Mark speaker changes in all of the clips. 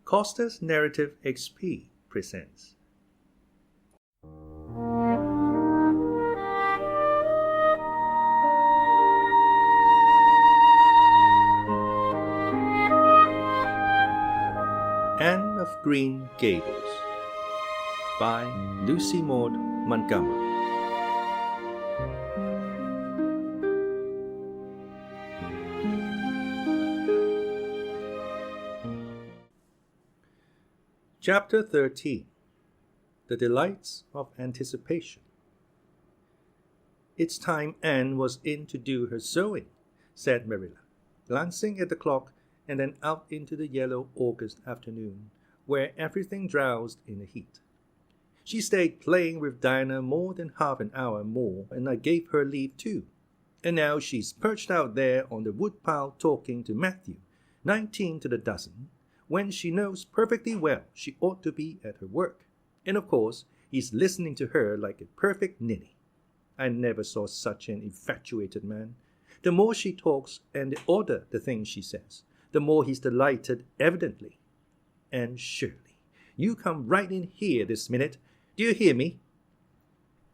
Speaker 1: CostasNarrativeXP presents Anne of Green Gables by Lucy Maud Montgomery. Chapter 13. The Delights of Anticipation. "It's time Anne was in to do her sewing," said Marilla, glancing at the clock and then out into the yellow August afternoon, where everything drowsed in the heat. "She stayed playing with Diana more than half an hour more, and I gave her leave too. And now she's perched out there on the woodpile talking to Matthew, 19 to the dozen, when she knows perfectly well she ought to be at her work. And of course, he's listening to her like a perfect ninny. I never saw such an infatuated man. The more she talks and the odder the things she says, the more he's delighted evidently. And Shirley, you come right in here this minute. Do you hear me?"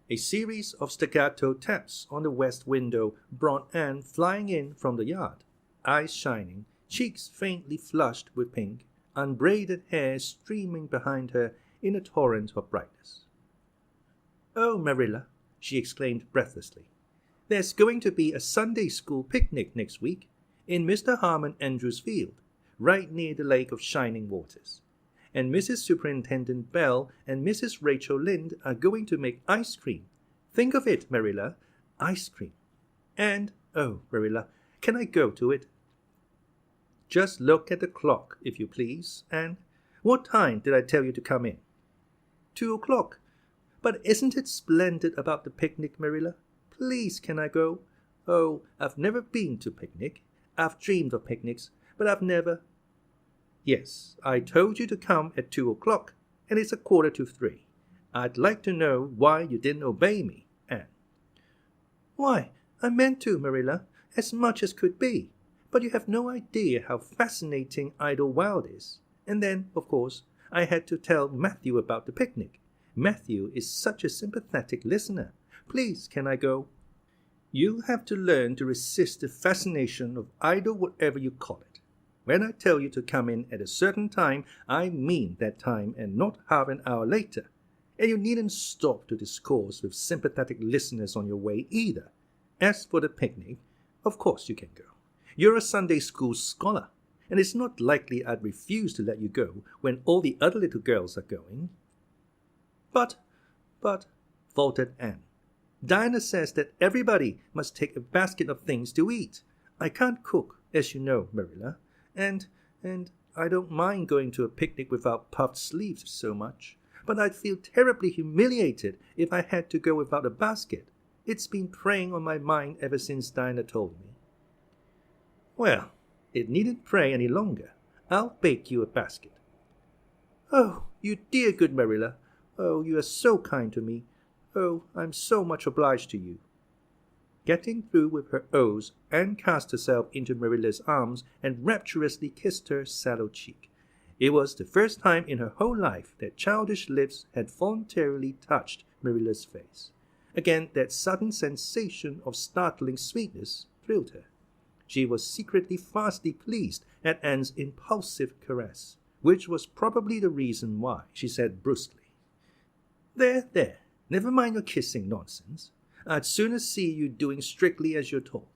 Speaker 1: A series of staccato taps on the west window brought Anne flying in from the yard, eyes shining, cheeks faintly flushed with pink, unbraided hair streaming behind her in a torrent of brightness. "Oh, Marilla," she exclaimed breathlessly, "there's going to be a Sunday school picnic next week in Mr. Harmon Andrews' field, right near the Lake of Shining Waters. And Mrs. Superintendent Bell and Mrs. Rachel Lynde are going to make ice cream. Think of it, Marilla, ice cream. And, oh, Marilla, can I go to it?" "Just look at the clock, if you please, Anne. What time did I tell you to come in?" 2 o'clock. But isn't it splendid about the picnic, Marilla? Please, can I go? Oh, I've never been to picnic. I've dreamed of picnics, but I've never... "Yes, I told you to come at 2 o'clock, and it's 2:45. I'd like to know why you didn't obey me, Anne." "Why, I meant to, Marilla, as much as could be. But you have no idea how fascinating Idlewild is. And then, of course, I had to tell Matthew about the picnic. Matthew is such a sympathetic listener. Please, can I go?" "You'll have to learn to resist the fascination of idle whatever you call it. When I tell you to come in at a certain time, I mean that time and not half an hour later. And you needn't stop to discourse with sympathetic listeners on your way either. As for the picnic, of course you can go. You're a Sunday school scholar, and it's not likely I'd refuse to let you go when all the other little girls are going." But, faltered Anne, "Diana says that everybody must take a basket of things to eat. I can't cook, as you know, Marilla, and I don't mind going to a picnic without puffed sleeves so much, but I'd feel terribly humiliated if I had to go without a basket. It's been preying on my mind ever since Diana told me." "Well, it needn't prey any longer. I'll bake you a basket." "Oh, you dear good Marilla. Oh, you are so kind to me. Oh, I'm so much obliged to you." Getting through with her oaths, Anne cast herself into Marilla's arms and rapturously kissed her sallow cheek. It was the first time in her whole life that childish lips had voluntarily touched Marilla's face. Again, that sudden sensation of startling sweetness thrilled her. She was secretly vastly pleased at Anne's impulsive caress, which was probably the reason why she said brusquely, There, never mind your kissing nonsense. I'd sooner see you doing strictly as you're told.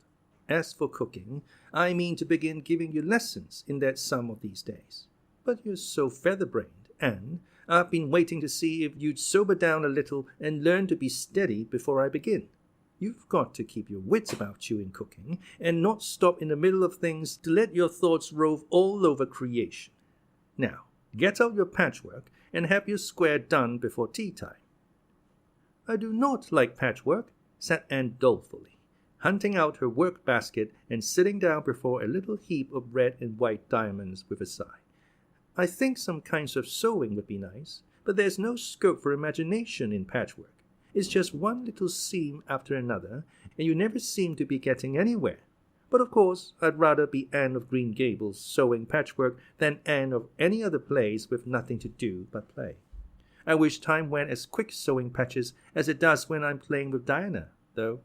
Speaker 1: As for cooking, I mean to begin giving you lessons in that some of these days. But you're so feather-brained, Anne, I've been waiting to see if you'd sober down a little and learn to be steady before I begin. You've got to keep your wits about you in cooking, and not stop in the middle of things to let your thoughts rove all over creation. Now, get out your patchwork and have your square done before tea time." "I do not like patchwork," said Anne dolefully, hunting out her work basket and sitting down before a little heap of red and white diamonds with a sigh. "I think some kinds of sewing would be nice, but there's no scope for imagination in patchwork. It's just one little seam after another, and you never seem to be getting anywhere. But of course, I'd rather be Anne of Green Gables sewing patchwork than Anne of any other place with nothing to do but play. I wish time went as quick sewing patches as it does when I'm playing with Diana, though.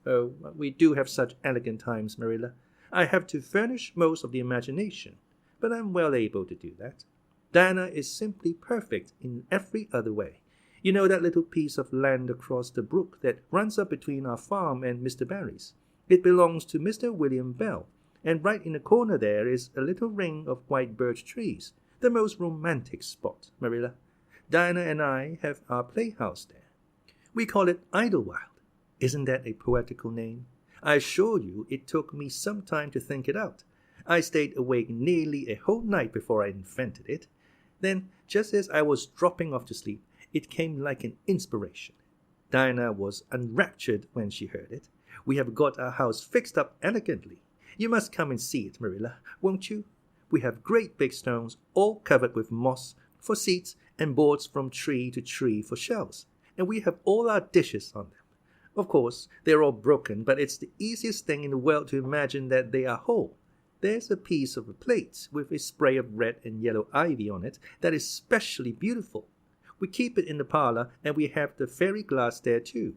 Speaker 1: Oh, we do have such elegant times, Marilla. I have to furnish most of the imagination, but I'm well able to do that. Diana is simply perfect in every other way. You know that little piece of land across the brook that runs up between our farm and Mr. Barry's? It belongs to Mr. William Bell, and right in the corner there is a little ring of white birch trees, the most romantic spot, Marilla. Diana and I have our playhouse there. We call it Idlewild. Isn't that a poetical name? I assure you it took me some time to think it out. I stayed awake nearly a whole night before I invented it. Then, just as I was dropping off to sleep, it came like an inspiration. Diana was enraptured when she heard it. We have got our house fixed up elegantly. You must come and see it, Marilla, won't you? We have great big stones, all covered with moss, for seats, and boards from tree to tree for shelves, and we have all our dishes on them. Of course, they're all broken, but it's the easiest thing in the world to imagine that they are whole. There's a piece of a plate with a spray of red and yellow ivy on it that is specially beautiful. We keep it in the parlor, and we have the fairy glass there too.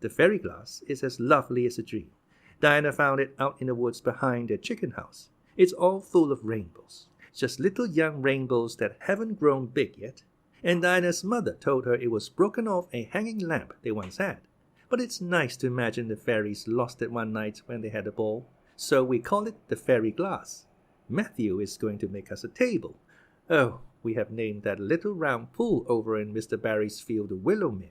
Speaker 1: The fairy glass is as lovely as a dream. Diana found it out in the woods behind their chicken house. It's all full of rainbows, just little young rainbows that haven't grown big yet. And Diana's mother told her it was broken off a hanging lamp they once had. But it's nice to imagine the fairies lost it one night when they had a ball, so we call it the fairy glass. Matthew is going to make us a table. Oh, we have named that little round pool over in Mr. Barry's field the Willowmere.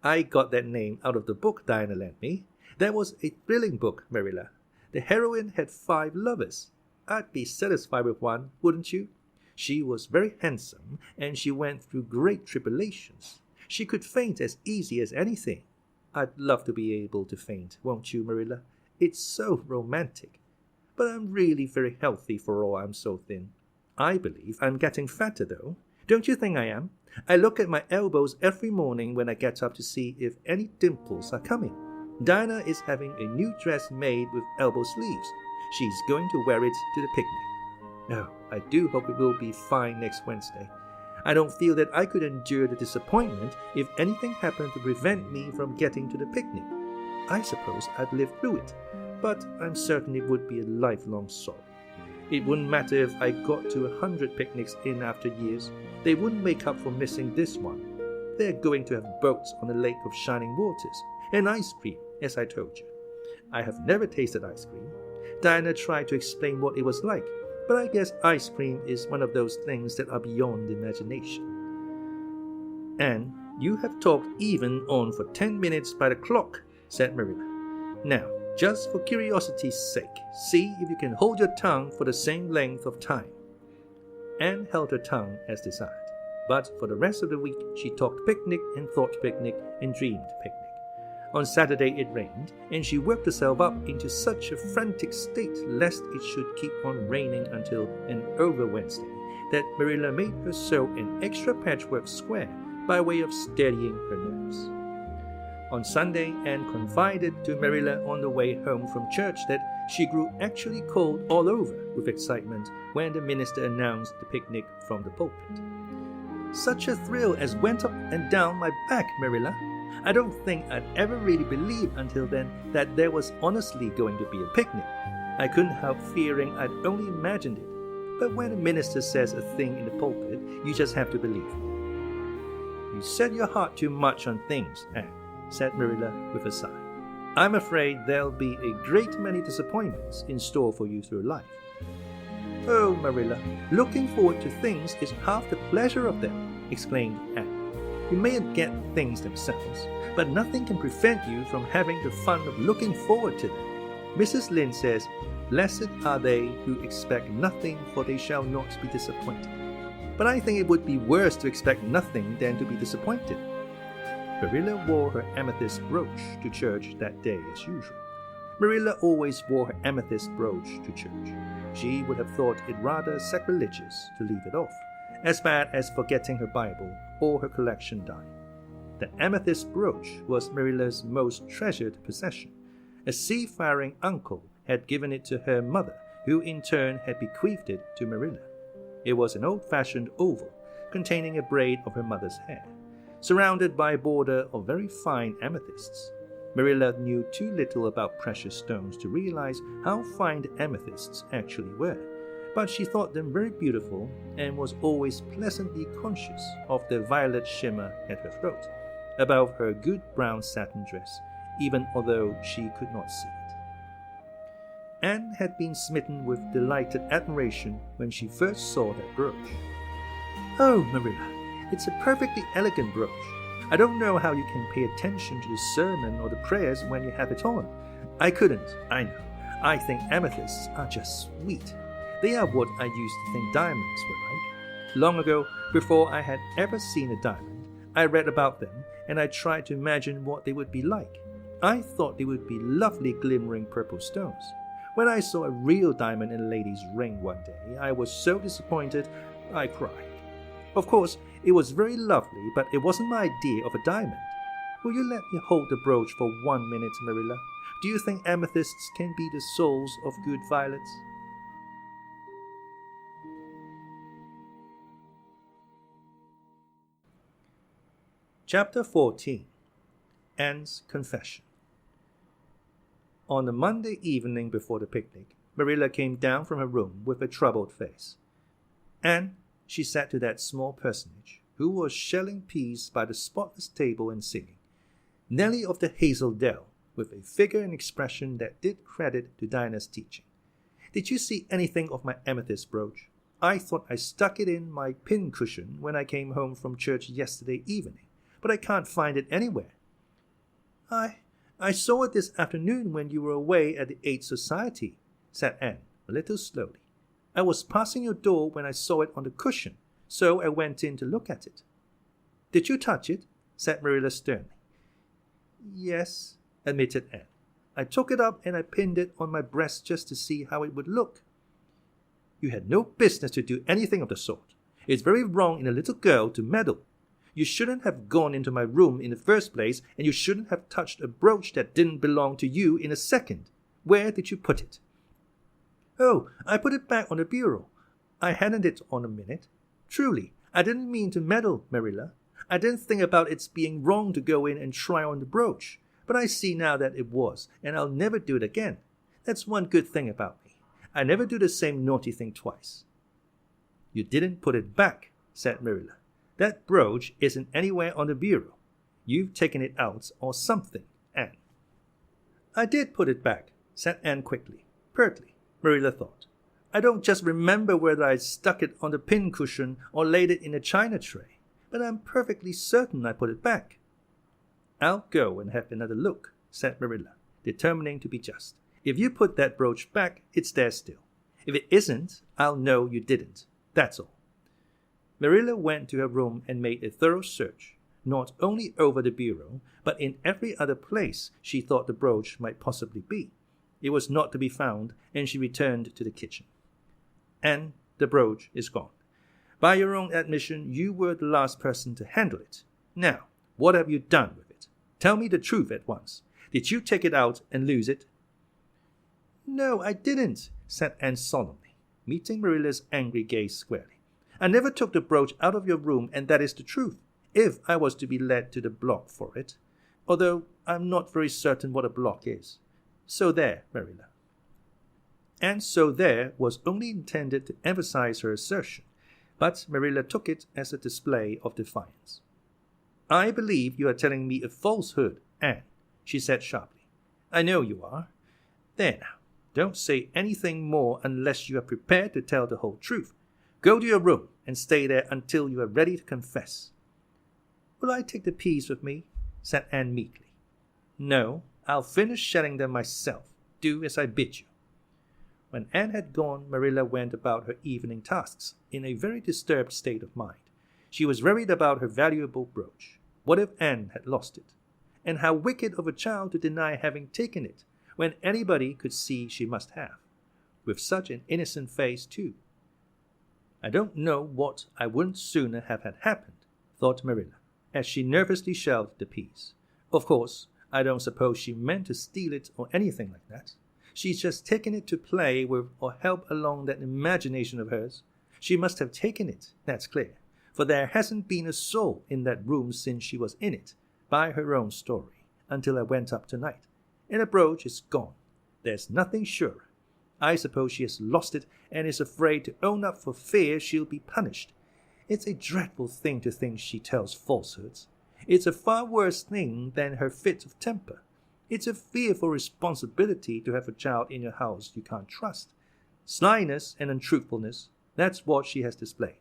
Speaker 1: I got that name out of the book Diana lent me. That was a thrilling book, Marilla. The heroine had 5 lovers. I'd be satisfied with one, wouldn't you? She was very handsome, and she went through great tribulations. She could faint as easy as anything. I'd love to be able to faint, won't you, Marilla? It's so romantic. But I'm really very healthy for all I'm so thin. I believe I'm getting fatter, though. Don't you think I am? I look at my elbows every morning when I get up to see if any dimples are coming. Diana is having a new dress made with elbow sleeves. She's going to wear it to the picnic. Oh, I do hope it will be fine next Wednesday. I don't feel that I could endure the disappointment if anything happened to prevent me from getting to the picnic. I suppose I'd live through it, but I'm certain it would be a lifelong sorrow. It wouldn't matter if I got to 100 picnics in after years. They wouldn't make up for missing this one. They're going to have boats on a lake of shining waters, and ice cream, as I told you. I have never tasted ice cream. Diana tried to explain what it was like, but I guess ice cream is one of those things that are beyond imagination. And you have talked even on for 10 minutes by the clock, said Marilla. Now, just for curiosity's sake, see if you can hold your tongue for the same length of time. Anne held her tongue as desired, but for the rest of the week she talked picnic and thought picnic and dreamed picnic. On Saturday it rained, and she worked herself up into such a frantic state lest it should keep on raining until and over Wednesday that Marilla made her sew an extra patchwork square by way of steadying her nerves. On Sunday, Anne confided to Marilla on the way home from church that she grew actually cold all over with excitement when the minister announced the picnic from the pulpit. Such a thrill as went up and down my back, Marilla. I don't think I'd ever really believed until then that there was honestly going to be a picnic. I couldn't help fearing I'd only imagined it. But when a minister says a thing in the pulpit, you just have to believe it. You set your heart too much on things, Anne, said Marilla with a sigh. I'm afraid there'll be a great many disappointments in store for you through life. Oh, Marilla, looking forward to things is half the pleasure of them, exclaimed Anne. You mayn't get things themselves, but nothing can prevent you from having the fun of looking forward to them. Mrs. Lynde says, "Blessed are they who expect nothing, for they shall not be disappointed." But I think it would be worse to expect nothing than to be disappointed. Marilla wore her amethyst brooch to church that day as usual. Marilla always wore her amethyst brooch to church. She would have thought it rather sacrilegious to leave it off, as bad as forgetting her Bible or her collection dying. The amethyst brooch was Marilla's most treasured possession. A seafaring uncle had given it to her mother, who in turn had bequeathed it to Marilla. It was an old-fashioned oval, containing a braid of her mother's hair, surrounded by a border of very fine amethysts. Marilla knew too little about precious stones to realize how fine the amethysts actually were, but she thought them very beautiful and was always pleasantly conscious of the violet shimmer at her throat, above her good brown satin dress, even although she could not see it. Anne had been smitten with delighted admiration when she first saw that brooch. "Oh, Marilla, it's a perfectly elegant brooch. I don't know how you can pay attention to the sermon or the prayers when you have it on. I couldn't, I know. I think amethysts are just sweet. They are what I used to think diamonds were like. Long ago, before I had ever seen a diamond, I read about them and I tried to imagine what they would be like. I thought they would be lovely glimmering purple stones. When I saw a real diamond in a lady's ring one day, I was so disappointed I cried. Of course, it was very lovely, but it wasn't my idea of a diamond. Will you let me hold the brooch for 1 minute, Marilla? Do you think amethysts can be the souls of good violets?" Chapter 14. Anne's Confession. On the Monday evening before the picnic, Marilla came down from her room with a troubled face. "Anne," she said to that small personage, who was shelling peas by the spotless table and singing, "Nellie of the Hazel Dell," with a figure and expression that did credit to Diana's teaching, "did you see anything of my amethyst brooch? I thought I stuck it in my pincushion when I came home from church yesterday evening, but I can't find it anywhere." I saw it this afternoon when you were away at the Eighth Society," said Anne, a little slowly. "I was passing your door when I saw it on the cushion, so I went in to look at it." "Did you touch it?" said Marilla sternly. "Yes," admitted Anne. "I took it up and I pinned it on my breast just to see how it would look." "You had no business to do anything of the sort. It's very wrong in a little girl to meddle. You shouldn't have gone into my room in the first place, and you shouldn't have touched a brooch that didn't belong to you in a second. Where did you put it?" "Oh, I put it back on the bureau. I hadn't it on a minute. Truly, I didn't mean to meddle, Marilla. I didn't think about its being wrong to go in and try on the brooch, but I see now that it was, and I'll never do it again. That's one good thing about me. I never do the same naughty thing twice." "You didn't put it back," said Marilla. "That brooch isn't anywhere on the bureau. You've taken it out or something, Anne." "I did put it back," said Anne quickly, pertly, Marilla thought. "I don't just remember whether I stuck it on the pincushion or laid it in a china tray, but I'm perfectly certain I put it back." "I'll go and have another look," said Marilla, determining to be just. "If you put that brooch back, it's there still. If it isn't, I'll know you didn't. That's all." Marilla went to her room and made a thorough search, not only over the bureau, but in every other place she thought the brooch might possibly be. It was not to be found, and she returned to the kitchen. "And the brooch is gone. By your own admission, you were the last person to handle it. Now, what have you done with it? Tell me the truth at once. Did you take it out and lose it?" "No, I didn't," said Anne solemnly, meeting Marilla's angry gaze squarely. "I never took the brooch out of your room, and that is the truth, if I was to be led to the block for it, although I'm not very certain what a block is. So there, Marilla." And "so there" was only intended to emphasize her assertion, but Marilla took it as a display of defiance. "I believe you are telling me a falsehood, Anne," she said sharply. "I know you are. There now, don't say anything more unless you are prepared to tell the whole truth. Go to your room and stay there until you are ready to confess." "Will I take the peas with me?" said Anne meekly. "No, I'll finish shelling them myself. Do as I bid you." When Anne had gone, Marilla went about her evening tasks in a very disturbed state of mind. She was worried about her valuable brooch. What if Anne had lost it? And how wicked of a child to deny having taken it, when anybody could see she must have. With such an innocent face, too. "I don't know what I wouldn't sooner have had happened," thought Marilla, as she nervously shelled the peas. "Of course, I don't suppose she meant to steal it or anything like that. She's just taken it to play with or help along that imagination of hers. She must have taken it, that's clear, for there hasn't been a soul in that room since she was in it, by her own story, until I went up tonight. And the brooch is gone. There's nothing surer. I suppose she has lost it and is afraid to own up for fear she'll be punished. It's a dreadful thing to think she tells falsehoods. It's a far worse thing than her fit of temper. It's a fearful responsibility to have a child in your house you can't trust. Slyness and untruthfulness, that's what she has displayed.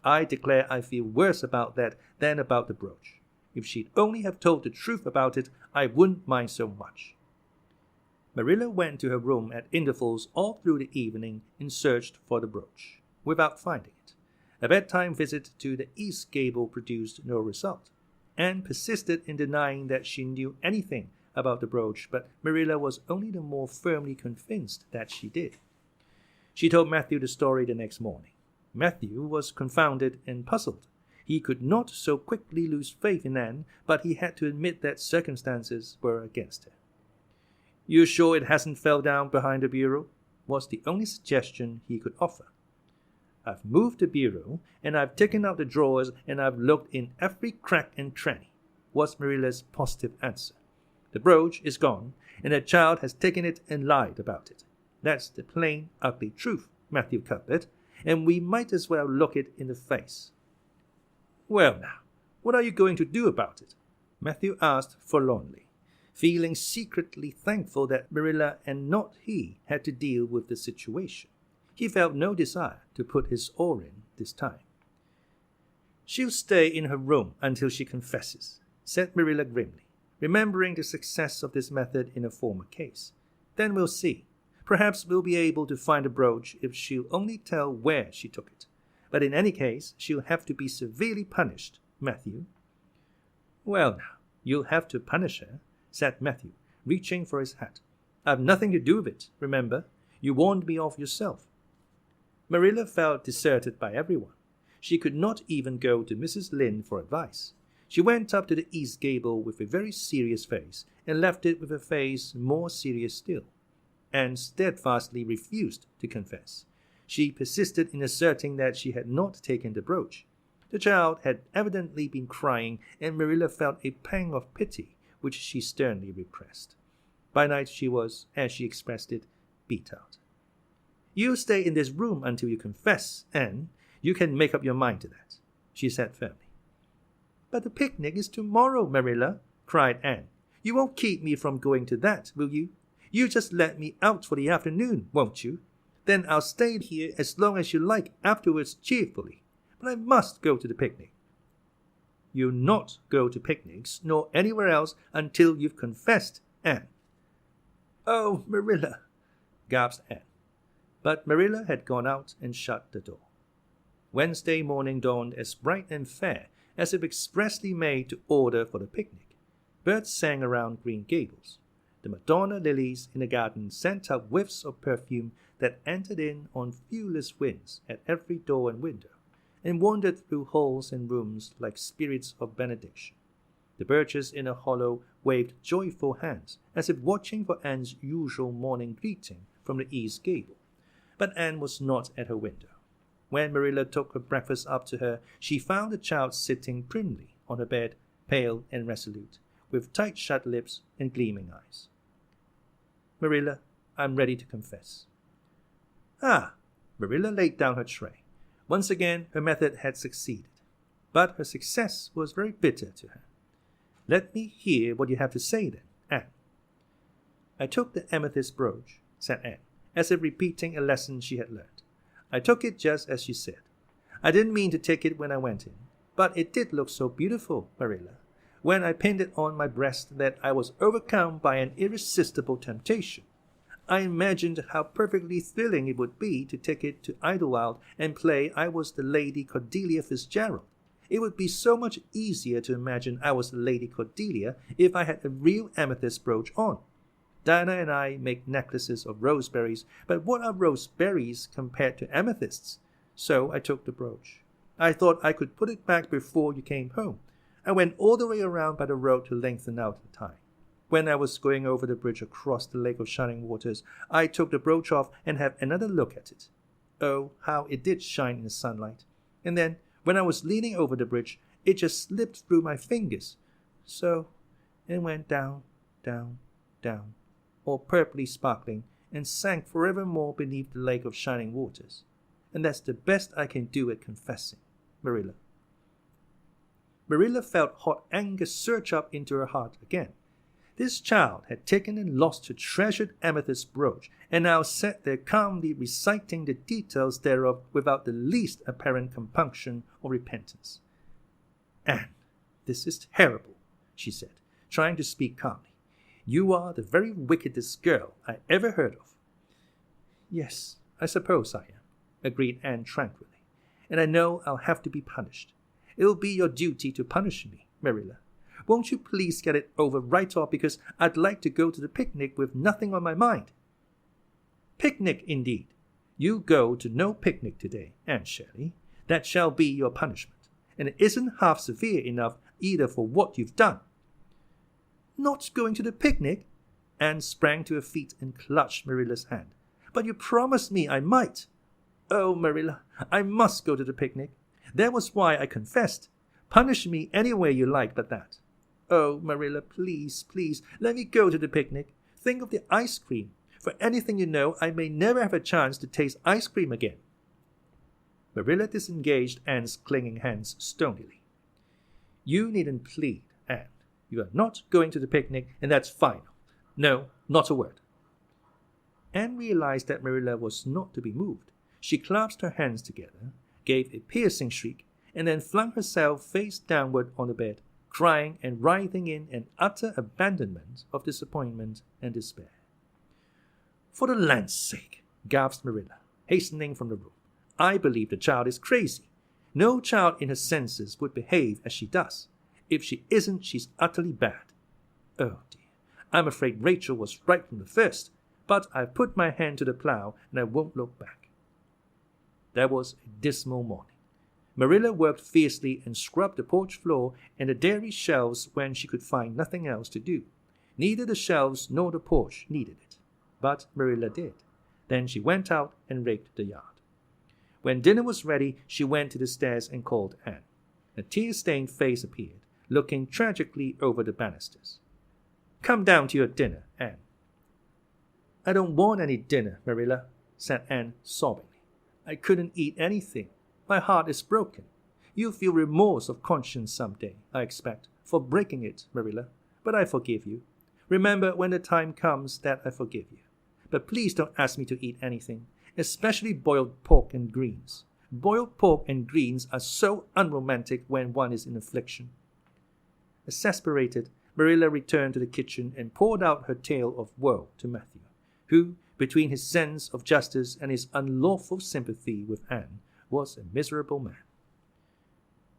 Speaker 1: I declare I feel worse about that than about the brooch. If she'd only have told the truth about it, I wouldn't mind so much. Marilla went to her room at intervals all through the evening and searched for the brooch, without finding it. A bedtime visit to the east gable produced no result. Anne persisted in denying that she knew anything about the brooch, but Marilla was only the more firmly convinced that she did. She told Matthew the story the next morning. Matthew was confounded and puzzled. He could not so quickly lose faith in Anne, but he had to admit that circumstances were against her. "You sure it hasn't fell down behind the bureau?" was the only suggestion he could offer. "I've moved the bureau, and I've taken out the drawers, and I've looked in every crack and cranny," was Marilla's positive answer. "The brooch is gone, and the child has taken it and lied about it. That's the plain, ugly truth, Matthew Cuthbert, and we might as well look it in the face." "Well now, what are you going to do about it?" Matthew asked forlornly, feeling secretly thankful that Marilla and not he had to deal with the situation. He felt no desire to put his oar in this time. "She'll stay in her room until she confesses," said Marilla grimly, remembering the success of this method in a former case. "Then we'll see. Perhaps we'll be able to find the brooch if she'll only tell where she took it. But in any case, she'll have to be severely punished, Matthew." "Well now, you'll have to punish her," said Matthew, reaching for his hat. "I've nothing to do with it, remember. You warned me off yourself." Marilla felt deserted by everyone. She could not even go to Mrs. Lynde for advice. She went up to the east gable with a very serious face, and left it with a face more serious still. Anne steadfastly refused to confess. She persisted in asserting that she had not taken the brooch. The child had evidently been crying, and Marilla felt a pang of pity, which she sternly repressed. By night she was, as she expressed it, beat out. "You stay in this room until you confess, Anne. You can make up your mind to that," she said firmly. "But the picnic is tomorrow, Marilla," cried Anne. "You won't keep me from going to that, will you? You just let me out for the afternoon, won't you? Then I'll stay here as long as you like afterwards cheerfully. But I must go to the picnic." "You'll not go to picnics nor anywhere else until you've confessed, Anne." "Oh, Marilla," gasped Anne. But Marilla had gone out and shut the door. Wednesday morning dawned as bright and fair as if expressly made to order for the picnic. Birds sang around Green Gables. The Madonna lilies in the garden sent up whiffs of perfume that entered in on viewless winds at every door and window, and wandered through halls and rooms like spirits of benediction. The birches in a hollow waved joyful hands, as if watching for Anne's usual morning greeting from the east gable. But Anne was not at her window. When Marilla took her breakfast up to her, she found the child sitting primly on her bed, pale and resolute, with tight-shut lips and gleaming eyes. "Marilla, I'm ready to confess." "Ah!" Marilla laid down her tray. Once again her method had succeeded. But her success was very bitter to her. "Let me hear what you have to say then, Anne." "I took the amethyst brooch," said Anne, as if repeating a lesson she had learned. "I took it just as you said. I didn't mean to take it when I went in, but it did look so beautiful, Marilla, when I pinned it on my breast that I was overcome by an irresistible temptation. I imagined how perfectly thrilling it would be to take it to Idlewild and play I was the Lady Cordelia Fitzgerald. It would be so much easier to imagine I was the Lady Cordelia if I had a real amethyst brooch on. Diana and I make necklaces of roseberries, but what are roseberries compared to amethysts? So I took the brooch. I thought I could put it back before you came home. I went all the way around by the road to lengthen out the time. When I was going over the bridge across the lake of shining waters, I took the brooch off and had another look at it. Oh, how it did shine in the sunlight. And then, when I was leaning over the bridge, it just slipped through my fingers. So, and went down, down, down, all purply sparkling, and sank forevermore beneath the lake of shining waters. And that's the best I can do at confessing, Marilla. Marilla felt hot anger surge up into her heart again. This child had taken and lost her treasured amethyst brooch, and now sat there calmly reciting the details thereof without the least apparent compunction or repentance. "Anne, this is terrible," she said, trying to speak calmly. "You are the very wickedest girl I ever heard of." "Yes, I suppose I am," agreed Anne tranquilly, "and I know I'll have to be punished. It'll be your duty to punish me, Marilla. Won't you please get it over right off, because I'd like to go to the picnic with nothing on my mind." "Picnic, indeed. You go to no picnic today, Anne Shirley. That shall be your punishment, and it isn't half severe enough either for what you've done." "Not going to the picnic?" Anne sprang to her feet and clutched Marilla's hand. "But you promised me I might." "Oh, Marilla, I must go to the picnic. That was why I confessed. Punish me any way you like but that. Oh, Marilla, please, please, let me go to the picnic. Think of the ice cream. For anything you know, I may never have a chance to taste ice cream again." Marilla disengaged Anne's clinging hands stonily. "You needn't plead, Anne. You are not going to the picnic, and that's final. No, not a word." Anne realized that Marilla was not to be moved. She clasped her hands together, gave a piercing shriek, and then flung herself face downward on the bed, crying and writhing in an utter abandonment of disappointment and despair. "For the land's sake," gasped Marilla, hastening from the room. "I believe the child is crazy. No child in her senses would behave as she does. If she isn't, she's utterly bad. Oh dear, I'm afraid Rachel was right from the first, but I've put my hand to the plow and I won't look back." That was a dismal morning. Marilla worked fiercely and scrubbed the porch floor and the dairy shelves when she could find nothing else to do. Neither the shelves nor the porch needed it, but Marilla did. Then she went out and raked the yard. When dinner was ready, she went to the stairs and called Anne. A tear-stained face appeared, looking tragically over the banisters. "Come down to your dinner, Anne." "I don't want any dinner, Marilla," said Anne sobbingly. "I couldn't eat anything. My heart is broken. You'll feel remorse of conscience some day, I expect, for breaking it, Marilla, but I forgive you. Remember when the time comes that I forgive you. But please don't ask me to eat anything, especially boiled pork and greens. Boiled pork and greens are so unromantic when one is in affliction." Exasperated, Marilla returned to the kitchen and poured out her tale of woe to Matthew, who, between his sense of justice and his unlawful sympathy with Anne, was a miserable man.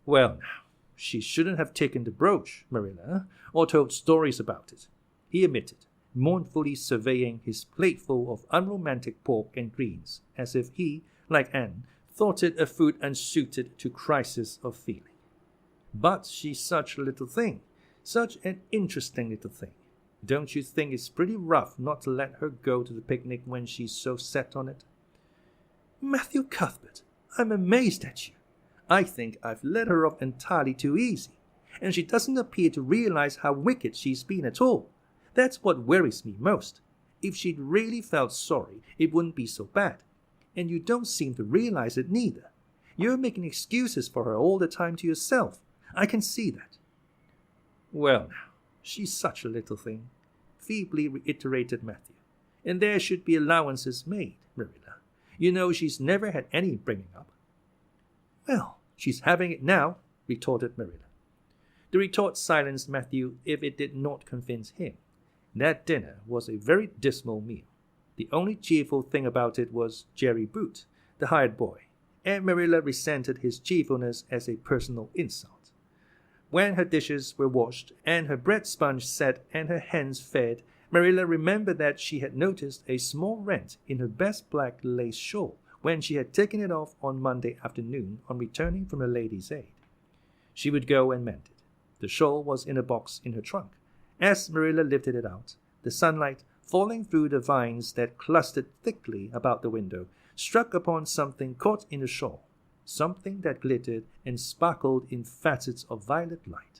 Speaker 1: "Well now, she shouldn't have taken the brooch, Marilla, or told stories about it," he admitted, mournfully surveying his plateful of unromantic pork and greens, as if he, like Anne, thought it a food unsuited to crisis of feeling. "But she's such a little thing, such an interesting little thing. Don't you think it's pretty rough not to let her go to the picnic when she's so set on it?" "Matthew Cuthbert, I'm amazed at you. I think I've let her off entirely too easy, and she doesn't appear to realize how wicked she's been at all. That's what worries me most. If she'd really felt sorry, it wouldn't be so bad. And you don't seem to realize it neither. You're making excuses for her all the time to yourself. I can see that." "Well now, she's such a little thing," feebly reiterated Matthew. "And there should be allowances made, Marilla. You know she's never had any bringing up." "Well, she's having it now," retorted Marilla. The retort silenced Matthew if it did not convince him. That dinner was a very dismal meal. The only cheerful thing about it was Jerry Boot, the hired boy, and Marilla resented his cheerfulness as a personal insult. When her dishes were washed and her bread sponge set and her hens fed, Marilla remembered that she had noticed a small rent in her best black lace shawl when she had taken it off on Monday afternoon on returning from the Ladies' Aid. She would go and mend it. The shawl was in a box in her trunk, As Marilla lifted it out, the sunlight, falling through the vines that clustered thickly about the window, struck upon something caught in the shawl, something that glittered and sparkled in facets of violet light.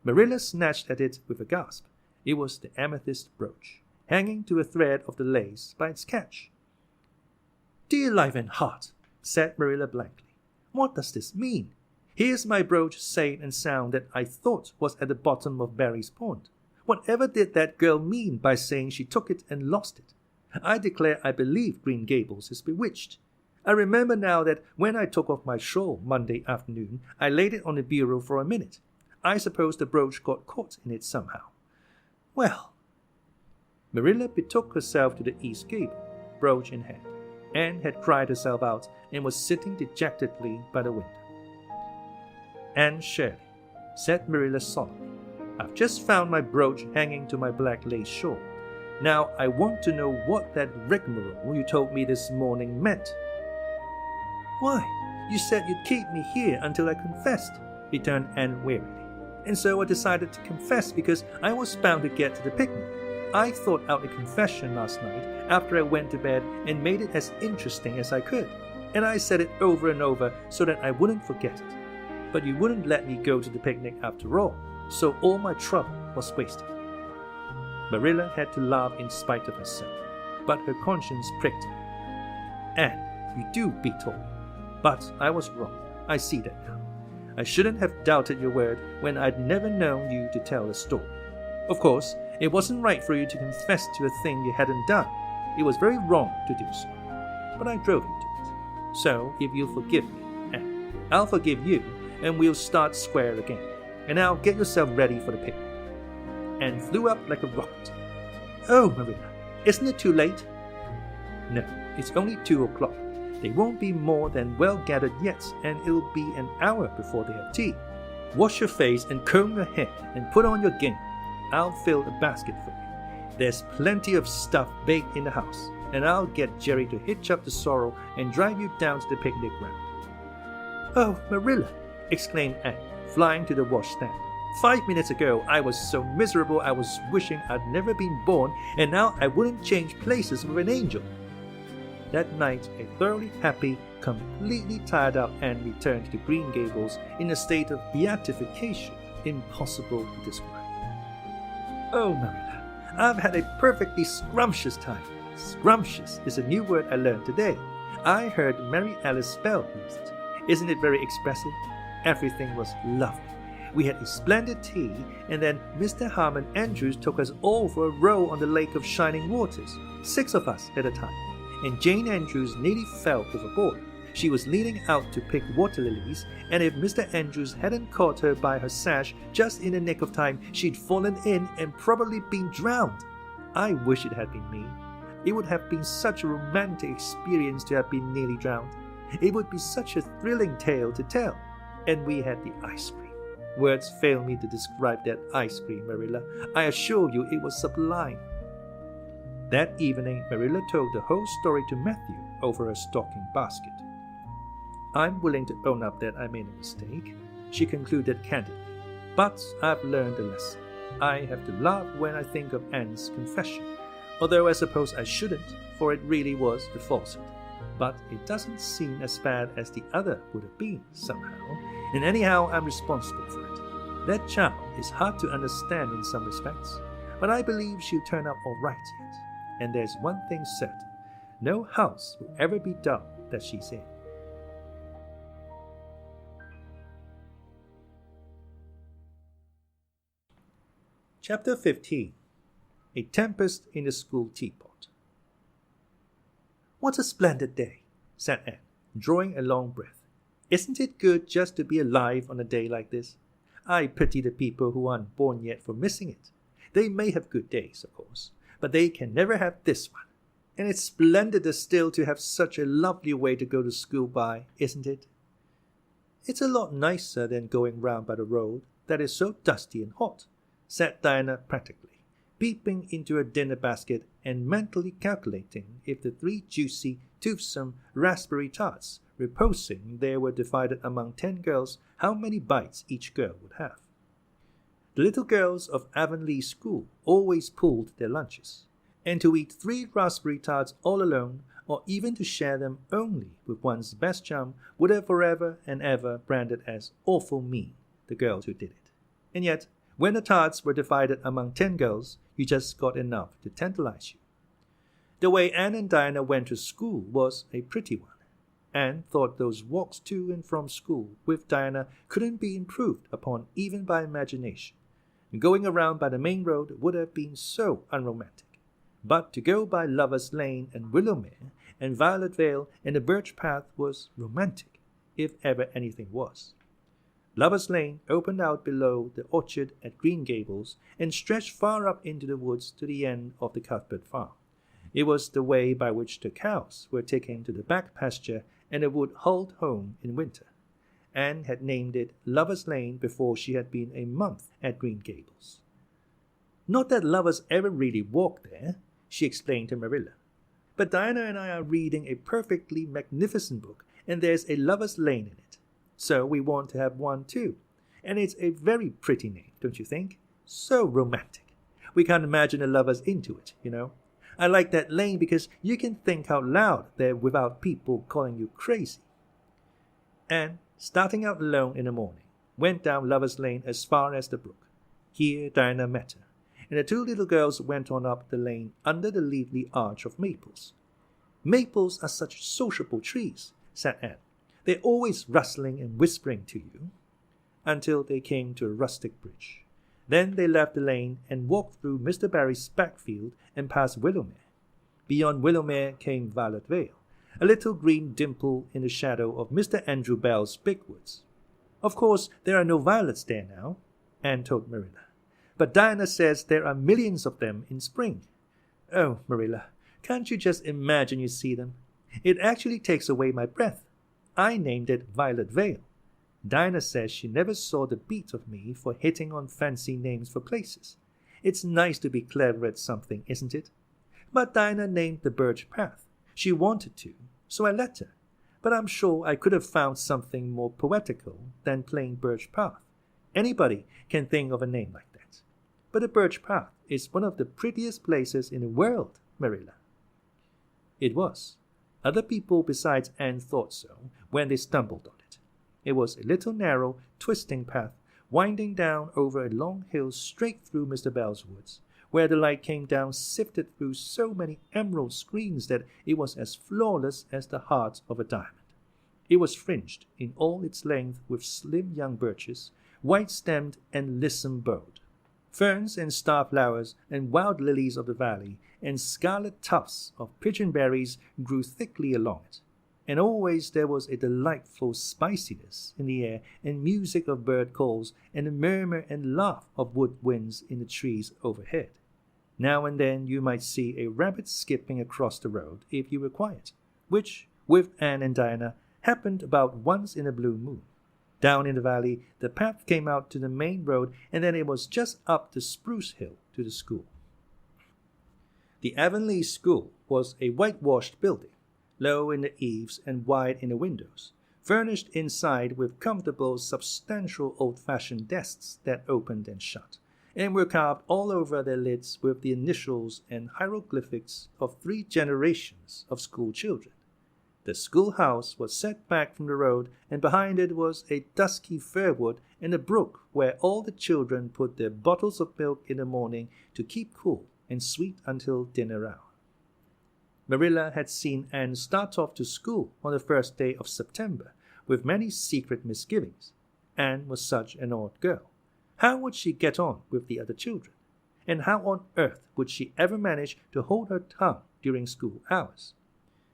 Speaker 1: Marilla snatched at it with a gasp. It was the amethyst brooch, hanging to a thread of the lace by its catch. "Dear life and heart," said Marilla blankly, "what does this mean? Here's my brooch safe and sound that I thought was at the bottom of Barry's pond. Whatever did that girl mean by saying she took it and lost it? I declare I believe Green Gables is bewitched. I remember now that when I took off my shawl Monday afternoon, I laid it on the bureau for a minute. I suppose the brooch got caught in it somehow. Well." Marilla betook herself to the east gable, brooch in hand. Anne had cried herself out and was sitting dejectedly by the window. "Anne Shirley," said Marilla solemnly, "I've just found my brooch hanging to my black lace shawl. Now I want to know what that rigmarole you told me this morning meant." "Why, you said you'd keep me here until I confessed," returned Anne wearily. "And so I decided to confess because I was bound to get to the picnic. I thought out a confession last night after I went to bed and made it as interesting as I could. And I said it over and over so that I wouldn't forget it. But you wouldn't let me go to the picnic after all, so all my trouble was wasted." Marilla had to laugh in spite of herself, but her conscience pricked her. "Anne, you do beat all. But I was wrong. I see that now. I shouldn't have doubted your word when I'd never known you to tell a story. Of course, it wasn't right for you to confess to a thing you hadn't done. It was very wrong to do so. But I drove you to it. So, if you'll forgive me, Anne, I'll forgive you, and we'll start square again. And now get yourself ready for the picnic." Anne flew up like a rocket. "Oh, Marilla, isn't it too late?" "No, it's only 2:00. They won't be more than well gathered yet, and it'll be an hour before they have tea. Wash your face and comb your hair and put on your gingham. I'll fill a basket for you. There's plenty of stuff baked in the house, and I'll get Jerry to hitch up the sorrel and drive you down to the picnic ground." "Oh, Marilla," exclaimed Anne, flying to the washstand. 5 minutes ago I was so miserable I was wishing I'd never been born, and now I wouldn't change places with an angel." That night, a thoroughly happy, completely tired-out Anne returned to Green Gables in a state of beatification impossible to describe. "Oh, Marilla, I've had a perfectly scrumptious time." Scrumptious is a new word I learned today. I heard Mary Alice Bell use it. Isn't it very expressive? Everything was lovely. We had a splendid tea, and then Mr. Harmon Andrews took us all for a row on the Lake of Shining Waters, 6 of us at a time, and Jane Andrews nearly fell overboard. She was leaning out to pick water lilies, and if Mr. Andrews hadn't caught her by her sash just in the nick of time, she'd fallen in and probably been drowned. I wish it had been me. It would have been such a romantic experience to have been nearly drowned. It would be such a thrilling tale to tell. And we had the ice cream. Words fail me to describe that ice cream, Marilla. I assure you it was sublime. That evening, Marilla told the whole story to Matthew over her stocking basket. "I'm willing to own up that I made a mistake," she concluded candidly. "But I've learned a lesson. I have to laugh when I think of Anne's confession, although I suppose I shouldn't, for it really was a falsehood. But it doesn't seem as bad as the other would have been, somehow, and anyhow I'm responsible for it. That child is hard to understand in some respects, but I believe she'll turn out all right yet. And there's one thing certain, no house will ever be dull that she's in." Chapter 15. A Tempest in the School Teapot. "What a splendid day," said Anne, drawing a long breath. "Isn't it good just to be alive on a day like this? I pity the people who aren't born yet for missing it. They may have good days, of course, but they can never have this one. And it's splendid still to have such a lovely way to go to school by, isn't it?" "It's a lot nicer than going round by the road that is so dusty and hot," said Diana practically, peeping into her dinner basket and mentally calculating if the 3 juicy, toothsome raspberry tarts reposing there were divided among 10 girls, how many bites each girl would have. The little girls of Avonlea School always pulled their lunches, and to eat 3 raspberry tarts all alone, or even to share them only with one's best chum, would have forever and ever branded as awful mean the girls who did it. And yet, when the tarts were divided among 10 girls, you just got enough to tantalize you. The way Anne and Diana went to school was a pretty one. Anne thought those walks to and from school with Diana couldn't be improved upon even by imagination. Going around by the main road would have been so unromantic. But to go by Lover's Lane and Willowmere and Violet Vale and the Birch Path was romantic, if ever anything was. Lover's Lane opened out below the orchard at Green Gables and stretched far up into the woods to the end of the Cuthbert farm. It was the way by which the cows were taken to the back pasture and the wood hauled home in winter. Anne had named it Lover's Lane before she had been a month at Green Gables. Not that lovers ever really walk there, she explained to Marilla. But Diana and I are reading a perfectly magnificent book, and there's a Lover's Lane in it. So we want to have one too. And it's a very pretty name, don't you think? So romantic. We can't imagine the lovers into it, you know. I like that lane because you can think out loud there without people calling you crazy. Anne, starting out alone in the morning, went down Lover's Lane as far as the brook. Here Diana met her, and the 2 little girls went on up the lane under the leafy arch of maples. Maples are such sociable trees, said Anne. They're always rustling and whispering to you. Until they came to a rustic bridge. Then they left the lane and walked through Mr. Barry's backfield and past Willowmere. Beyond Willowmere came Violet Vale, a little green dimple in the shadow of Mr. Andrew Bell's big woods. Of course, there are no violets there now, Anne told Marilla. But Diana says there are millions of them in spring. Oh, Marilla, can't you just imagine you see them? It actually takes away my breath. I named it Violet Vale. Diana says she never saw the beat of me for hitting on fancy names for places. It's nice to be clever at something, isn't it? But Diana named the Birch Path. She wanted to, so I let her. But I'm sure I could have found something more poetical than plain Birch Path. Anybody can think of a name like that. But the Birch Path is one of the prettiest places in the world, Marilla. It was. Other people besides Anne thought so when they stumbled on it. It was a little narrow, twisting path, winding down over a long hill straight through Mr. Bell's woods, where the light came down sifted through so many emerald screens that it was as flawless as the heart of a diamond. It was fringed in all its length with slim young birches, white-stemmed and lissom-bowed. Ferns and star-flowers and wild lilies of the valley and scarlet tufts of pigeonberries grew thickly along it. And always there was a delightful spiciness in the air and music of bird calls and the murmur and laugh of wood winds in the trees overhead. Now and then you might see a rabbit skipping across the road if you were quiet, which, with Anne and Diana, happened about once in a blue moon. Down in the valley, the path came out to the main road, and then it was just up the spruce hill to the school. The Avonlea School was a whitewashed building, low in the eaves and wide in the windows, furnished inside with comfortable, substantial old-fashioned desks that opened and shut, and were carved all over their lids with the initials and hieroglyphics of 3 generations of school children. The schoolhouse was set back from the road, and behind it was a dusky firwood and a brook where all the children put their bottles of milk in the morning to keep cool and sweet until dinner hour. Marilla had seen Anne start off to school on the first day of September with many secret misgivings. Anne was such an odd girl. How would she get on with the other children? And how on earth would she ever manage to hold her tongue during school hours?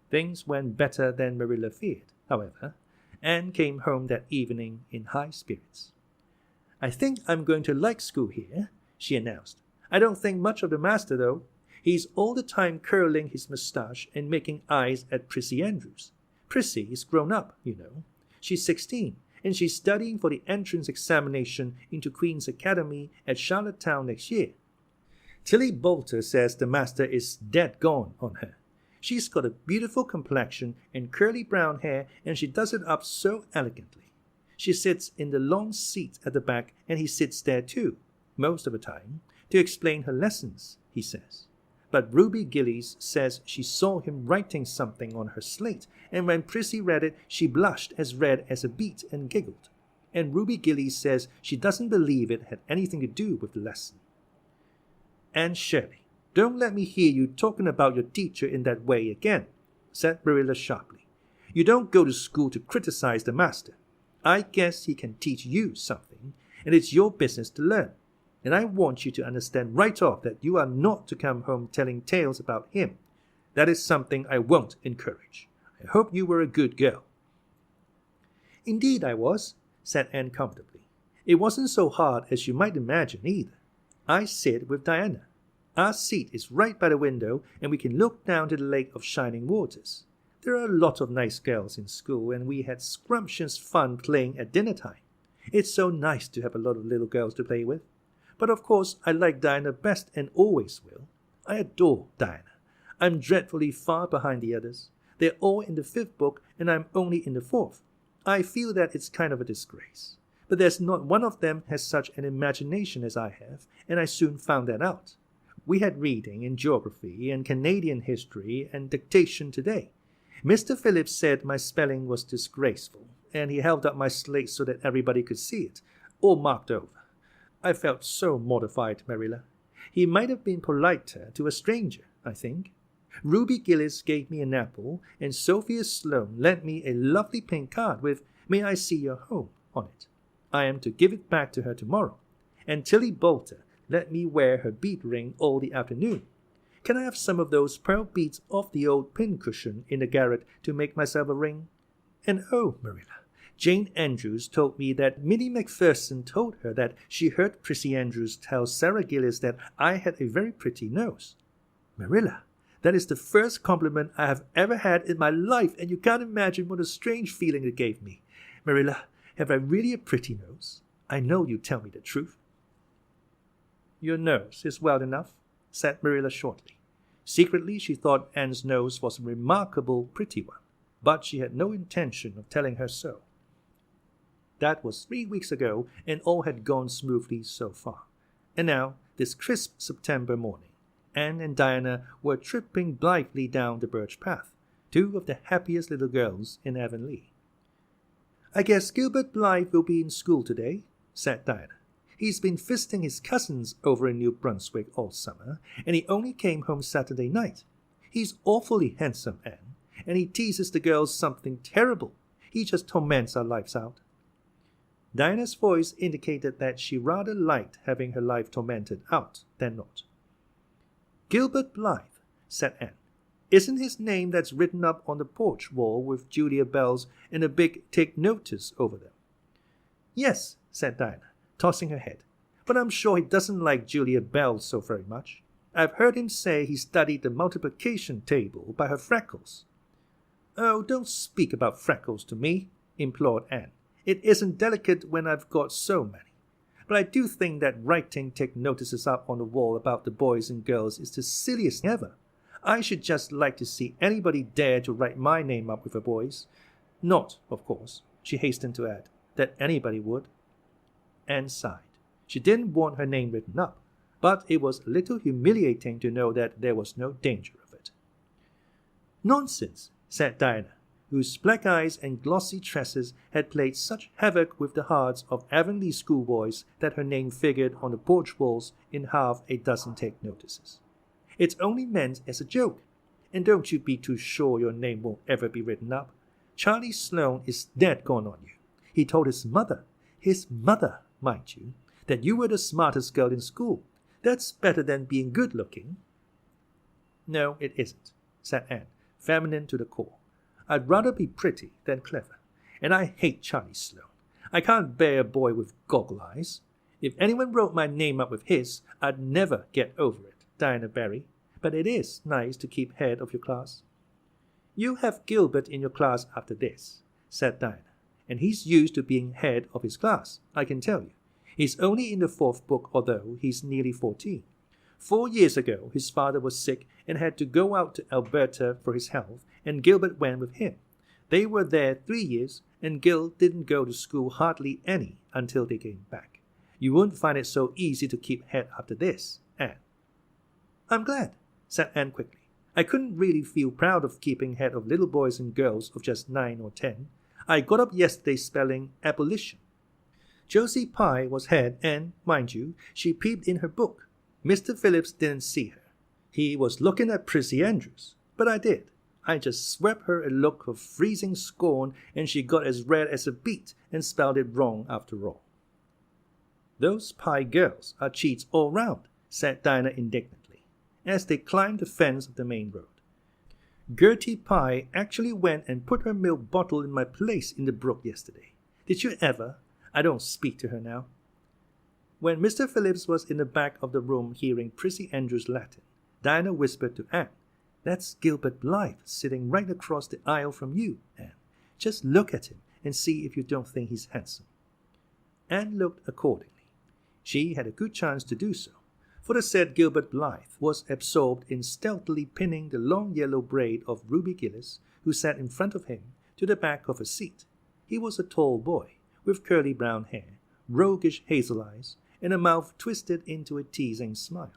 Speaker 1: Things went better than Marilla feared, however. Anne came home that evening in high spirits. "I think I'm going to like school here," she announced. "I don't think much of the master, though. He's all the time curling his moustache and making eyes at Prissy Andrews. Prissy is grown up, you know. She's 16, and she's studying for the entrance examination into Queen's Academy at Charlottetown next year. Tilly Bolter says the master is dead gone on her. She's got a beautiful complexion and curly brown hair, and she does it up so elegantly. She sits in the long seat at the back, and he sits there too. most of the time, to explain her lessons, he says. But Ruby Gillies says she saw him writing something on her slate, and when Prissy read it, she blushed as red as a beet and giggled. And Ruby Gillies says she doesn't believe it had anything to do with the lesson. Anne Shirley, don't let me hear you talking about your teacher in that way again, said Marilla sharply. You don't go to school to criticize the master. I guess he can teach you something, and it's your business to learn. And I want you to understand right off that you are not to come home telling tales about him. That is something I won't encourage. I hope you were a good girl. Indeed I was, said Anne comfortably. It wasn't so hard as you might imagine either. I sit with Diana. Our seat is right by the window, and we can look down to the lake of shining waters. There are a lot of nice girls in school, and we had scrumptious fun playing at dinner time. It's so nice to have a lot of little girls to play with. But of course I like Diana best and always will. I adore Diana. I'm dreadfully far behind the others. They're all in the 5th book, and I'm only in the 4th. I feel that it's kind of a disgrace. But there's not one of them has such an imagination as I have, and I soon found that out. We had reading and geography and Canadian history and dictation today. Mr. Phillips said my spelling was disgraceful, and he held up my slate so that everybody could see it, all marked over. I felt so mortified, Marilla. He might have been politer to a stranger, I think. Ruby Gillis gave me an apple, and Sophia Sloane lent me a lovely pink card with "May I see your home" on it. I am to give it back to her tomorrow. And Tilly Bolter let me wear her bead ring all the afternoon. Can I have some of those pearl beads off the old pincushion in the garret to make myself a ring? And oh, Marilla, Jane Andrews told me that Minnie Macpherson told her that she heard Prissy Andrews tell Sarah Gillis that I had a very pretty nose. Marilla, that is the first compliment I have ever had in my life, and you can't imagine what a strange feeling it gave me. Marilla, have I really a pretty nose? I know you tell me the truth. Your nose is well enough, said Marilla shortly. Secretly she thought Anne's nose was a remarkable pretty one, but she had no intention of telling her so. That was 3 weeks ago, and all had gone smoothly so far. And now, this crisp September morning, Anne and Diana were tripping blithely down the birch path, 2 of the happiest little girls in Avonlea. I guess Gilbert Blythe will be in school today, said Diana. He's been visiting his cousins over in New Brunswick all summer, and he only came home Saturday night. He's awfully handsome, Anne, and he teases the girls something terrible. He just torments our lives out. Diana's voice indicated that she rather liked having her life tormented out than not. Gilbert Blythe, said Anne. Isn't his name that's written up on the porch wall with Julia Bell's and a big "Take Notice" over them? Yes, said Diana, tossing her head. But I'm sure he doesn't like Julia Bell so very much. I've heard him say he studied the multiplication table by her freckles. Oh, don't speak about freckles to me, implored Anne. It isn't delicate when I've got so many. But I do think that writing "Take Notices" up on the wall about the boys and girls is the silliest thing ever. I should just like to see anybody dare to write my name up with the boys. Not, of course, she hastened to add, that anybody would. Anne sighed. She didn't want her name written up, but it was a little humiliating to know that there was no danger of it. Nonsense, said Diana, whose black eyes and glossy tresses had played such havoc with the hearts of Avonlea schoolboys that her name figured on the porch walls in half a dozen Take Notices. It's only meant as a joke, and don't you be too sure your name won't ever be written up. Charlie Sloane is dead gone on you. He told his mother, mind you, that you were the smartest girl in school. That's better than being good-looking. No, it isn't, said Anne, feminine to the core. I'd rather be pretty than clever, and I hate Charlie Sloane. I can't bear a boy with goggle eyes. If anyone wrote my name up with his, I'd never get over it, Diana Barry, but it is nice to keep head of your class. You have Gilbert in your class after this, said Diana, and he's used to being head of his class, I can tell you. He's only in the 4th book, although he's nearly 14. 4 years ago, his father was sick and had to go out to Alberta for his health, and Gilbert went with him. They were there 3 years, and Gil didn't go to school hardly any until they came back. You won't find it so easy to keep head after this, Anne." "I'm glad," said Anne quickly. "I couldn't really feel proud of keeping head of little boys and girls of just 9 or 10. I got up yesterday spelling abolition." Josie Pye was head and, mind you, she peeped in her book. Mr. Phillips didn't see her. He was looking at Prissy Andrews, but I did. I just swept her a look of freezing scorn, and she got as red as a beet and spelled it wrong after all. "Those Pye girls are cheats all round," said Dinah indignantly, as they climbed the fence of the main road. "Gertie Pye actually went and put her milk bottle in my place in the brook yesterday. Did you ever? I don't speak to her now." When Mr. Phillips was in the back of the room hearing Prissy Andrews' Latin, Dinah whispered to Anne, "That's Gilbert Blythe sitting right across the aisle from you, Anne. Just look at him and see if you don't think he's handsome." Anne looked accordingly. She had a good chance to do so, for the said Gilbert Blythe was absorbed in stealthily pinning the long yellow braid of Ruby Gillis, who sat in front of him, to the back of a seat. He was a tall boy, with curly brown hair, roguish hazel eyes, and a mouth twisted into a teasing smile.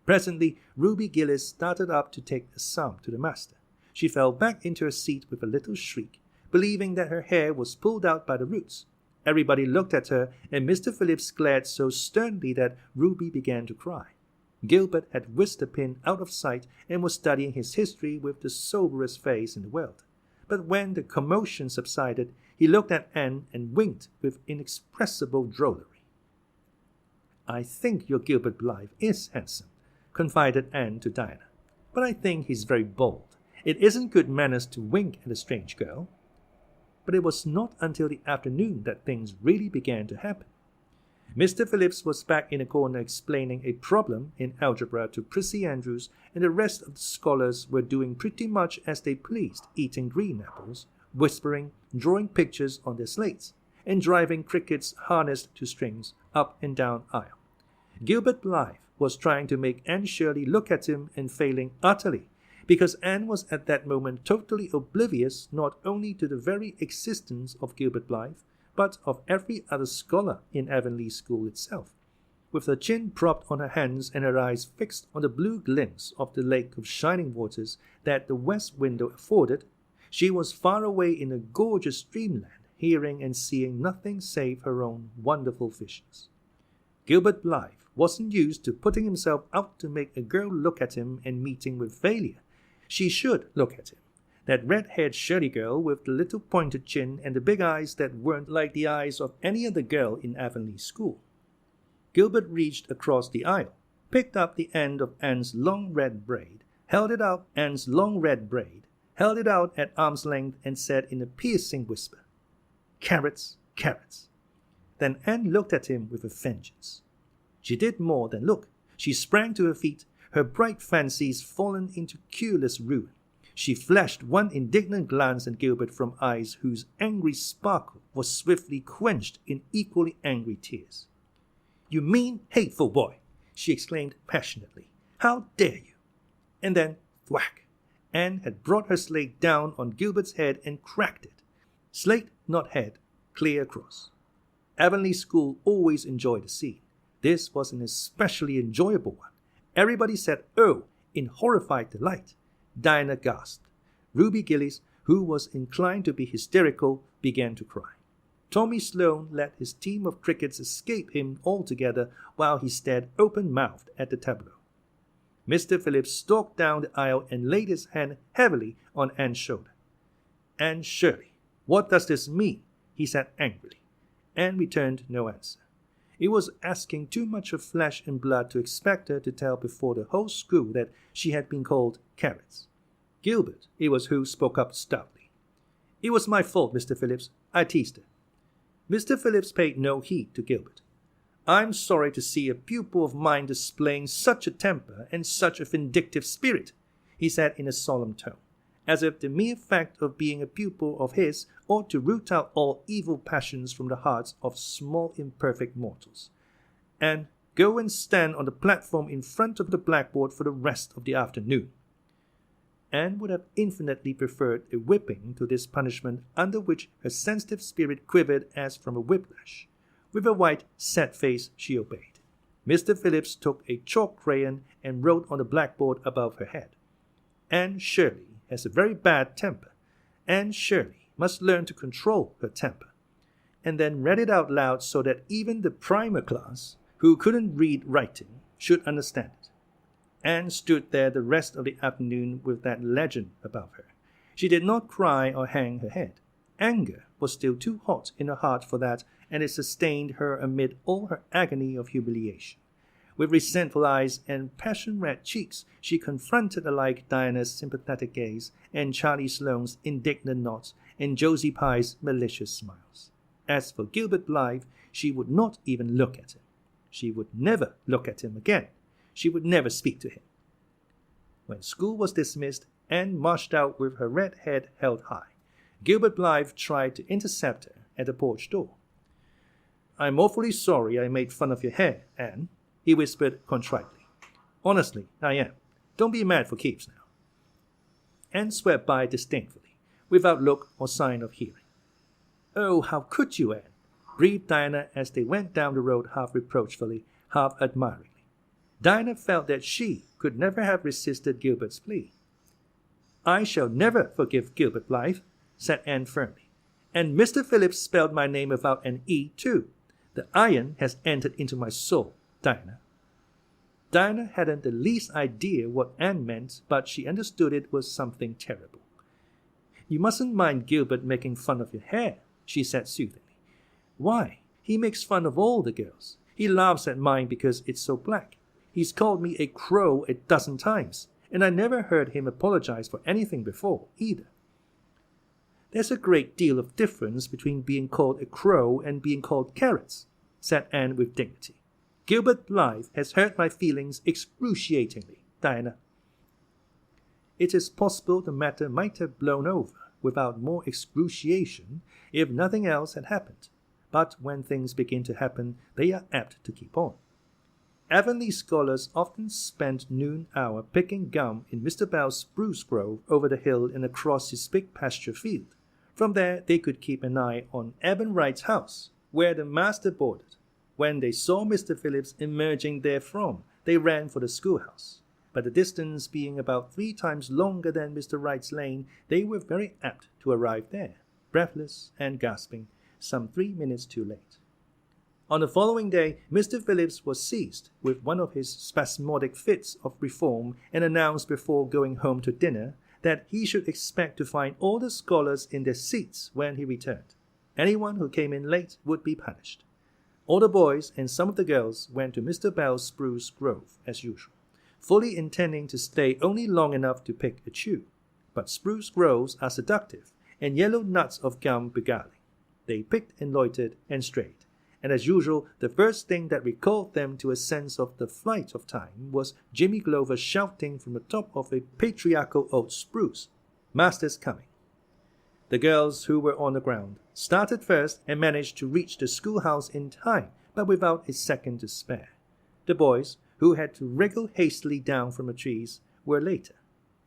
Speaker 1: Presently, Ruby Gillis started up to take a psalm to the master. She fell back into her seat with a little shriek, believing that her hair was pulled out by the roots. Everybody looked at her, and Mr. Phillips glared so sternly that Ruby began to cry. Gilbert had whisked the pin out of sight and was studying his history with the soberest face in the world. But when the commotion subsided, he looked at Anne and winked with inexpressible drollery. "I think your Gilbert Blythe is handsome," confided Anne to Dinah, "but I think he's very bold. It isn't good manners to wink at a strange girl." But it was not until the afternoon that things really began to happen. Mr. Phillips was back in a corner explaining a problem in algebra to Prissy Andrews, and the rest of the scholars were doing pretty much as they pleased, eating green apples, whispering, drawing pictures on their slates, and driving crickets harnessed to strings up and down aisle. Gilbert Blythe was trying to make Anne Shirley look at him and failing utterly, because Anne was at that moment totally oblivious not only to the very existence of Gilbert Blythe, but of every other scholar in Avonlea School itself. With her chin propped on her hands and her eyes fixed on the blue glimpse of the lake of shining waters that the west window afforded, she was far away in a gorgeous dreamland, hearing and seeing nothing save her own wonderful visions. Gilbert Blythe wasn't used to putting himself out to make a girl look at him and meeting with failure. She should look at him. That red-haired Shirley girl with the little pointed chin and the big eyes that weren't like the eyes of any other girl in Avonlea School. Gilbert reached across the aisle, picked up the end of Anne's long red braid, held it out at arm's length and said in a piercing whisper, "Carrots, carrots." Then Anne looked at him with a vengeance. She did more than look. She sprang to her feet, her bright fancies fallen into cureless ruin. She flashed one indignant glance at Gilbert from eyes whose angry sparkle was swiftly quenched in equally angry tears. "You mean, hateful boy!" she exclaimed passionately. "How dare you!" And then, thwack! Anne had brought her slate down on Gilbert's head and cracked it. Slate, not head, clear across. Avonlea School always enjoyed a scene. This was an especially enjoyable one. Everybody said, "Oh," in horrified delight. Dinah gasped. Ruby Gillis, who was inclined to be hysterical, began to cry. Tommy Sloane let his team of crickets escape him altogether while he stared open-mouthed at the tableau. Mr. Phillips stalked down the aisle and laid his hand heavily on Anne's shoulder. "Anne Shirley, what does this mean?" he said angrily. Anne returned no answer. It was asking too much of flesh and blood to expect her to tell before the whole school that she had been called carrots. Gilbert, it was who spoke up stoutly. "It was my fault, Mr. Phillips. I teased her." Mr. Phillips paid no heed to Gilbert. "I'm sorry to see a pupil of mine displaying such a temper and such a vindictive spirit," he said in a solemn tone, as if the mere fact of being a pupil of his ought to root out all evil passions from the hearts of small imperfect mortals. "And go and stand on the platform in front of the blackboard for the rest of the afternoon." Anne would have infinitely preferred a whipping to this punishment, under which her sensitive spirit quivered as from a whiplash. With a white, set face, she obeyed. Mr. Phillips took a chalk crayon and wrote on the blackboard above her head. Anne Shirley has a very bad temper. Anne Shirley must learn to control her temper. And then read it out loud so that even the primer class, who couldn't read writing, should understand it. Anne stood there the rest of the afternoon with that legend above her. She did not cry or hang her head. Anger was still too hot in her heart for that, and it sustained her amid all her agony of humiliation. With resentful eyes and passion-red cheeks, she confronted alike Diana's sympathetic gaze and Charlie Sloane's indignant nods and Josie Pye's malicious smiles. As for Gilbert Blythe, she would not even look at him. She would never look at him again. She would never speak to him. When school was dismissed, Anne marched out with her red head held high. Gilbert Blythe tried to intercept her at the porch door. "I'm awfully sorry I made fun of your hair, Anne," he whispered contritely. "Honestly, I am. Don't be mad for keeps now." Anne swept by disdainfully, without look or sign of hearing. "Oh, how could you, Anne?" breathed Diana as they went down the road half reproachfully, half admiringly. Diana felt that she could never have resisted Gilbert's plea. "I shall never forgive Gilbert Blythe," said Anne firmly. "And Mr. Phillips spelled my name without an E, too. The iron has entered into my soul, Diana." Diana hadn't the least idea what Anne meant, but she understood it was something terrible. "You mustn't mind Gilbert making fun of your hair," she said soothingly. "Why, he makes fun of all the girls. He laughs at mine because it's so black. He's called me a crow 12 times, and I never heard him apologize for anything before, either." "There's a great deal of difference between being called a crow and being called carrots," said Anne with dignity. "Gilbert Blythe has hurt my feelings excruciatingly, Diana." It is possible the matter might have blown over without more excruciation if nothing else had happened, but when things begin to happen, they are apt to keep on. Avonlea scholars often spent noon hour picking gum in Mr. Bell's spruce grove over the hill and across his big pasture field. From there they could keep an eye on Eben Wright's house, where the master boarded. When they saw Mr. Phillips emerging therefrom, they ran for the schoolhouse. But the distance being about 3 times longer than Mr. Wright's lane, they were very apt to arrive there, breathless and gasping, some 3 minutes too late. On the following day, Mr. Phillips was seized with one of his spasmodic fits of reform and announced before going home to dinner that he should expect to find all the scholars in their seats when he returned. Anyone who came in late would be punished. All the boys and some of the girls went to Mr. Bell's spruce grove as usual, fully intending to stay only long enough to pick a chew. But spruce groves are seductive, and yellow nuts of gum beguiling. They picked and loitered and strayed. And as usual, the first thing that recalled them to a sense of the flight of time was Jimmy Glover shouting from the top of a patriarchal old spruce, "Master's coming." The girls who were on the ground started first and managed to reach the schoolhouse in time, but without a second to spare. The boys, who had to wriggle hastily down from the trees, were later.